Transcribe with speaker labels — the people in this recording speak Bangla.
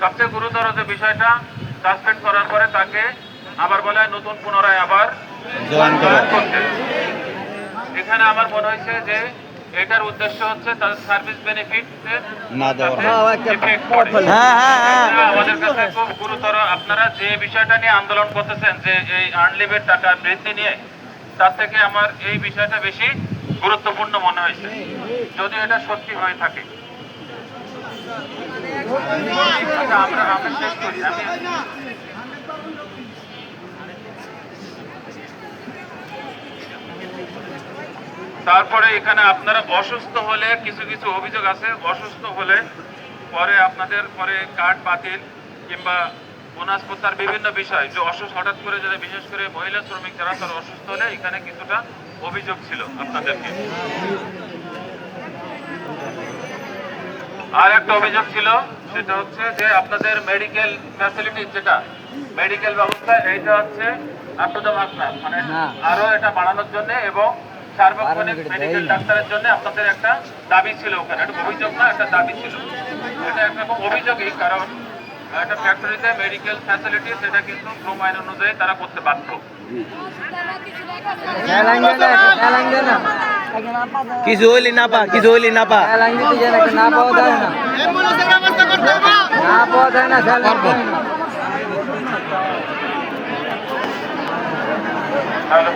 Speaker 1: সবচেয়ে গুরুতর যে বিষয়টা, সাসপেন্ড করার পরে তাকে আবার বলা হয় নতুন পুনরায় আবার জয়েন করতে। এখানে আমার মনে হয়েছে যে এটার উদ্দেশ্য হচ্ছে তাদের সার্ভিস বেনিফিট
Speaker 2: না দেওয়া।
Speaker 1: আমাদের কাছে খুব গুরুতর। আপনারা যে বিষয়টা নিয়ে আন্দোলন করতেছেন যে এই আর্নলিভের টাকা বৃদ্ধি নিয়ে, তার থেকে আমার এই বিষয়টা বেশি গুরুত্বপূর্ণ মনে হয়েছে, যদি এটা সত্যি হয়ে থাকে। আচ্ছা, আমরা শেষ করি। তারপরে এখানে আপনারা অসুস্থ হলে কিছু কিছু অভিযোগ আছে, অসুস্থ হলে পরে আপনাদের পরে কার্ড বাতিল কিংবা বোনাস প্রত্যাহার বিভিন্ন বিষয়, যে অসুস্থ হঠাৎ করে যারা বিশেষ করে মহিলা শ্রমিক যারা তারা অসুস্থ হলে এখানে কিছুটা অভিযোগ ছিল আপনাদেরকে। আর একটা অভিযোগ ছিল, সেটা হচ্ছে যে আপনাদের মেডিকেল ফ্যাসিলিটি, যেটা মেডিকেল ব্যবস্থা, এইটা হচ্ছে আপ টু দ্য মার্ক না, মানে আরো এটা বাড়ানোর জন্য এবং সার্বক্ষণিক মেডিকেল ডাক্তারের জন্য আপনাদের একটা দাবি ছিল ওখানে। এটা অভিযোগ না, একটা দাবি ছিল। এটা একরকম অভিযোগই, কারণ একটা ফ্যাক্টরিতে মেডিকেল ফ্যাসিলিটি সেটা কিন্তু শ্রম আইন অনুযায়ী তারা করতে বাধ্য।
Speaker 2: কিছু হইলি না পা, কিছু হইলি না পা।
Speaker 1: হ্যালো,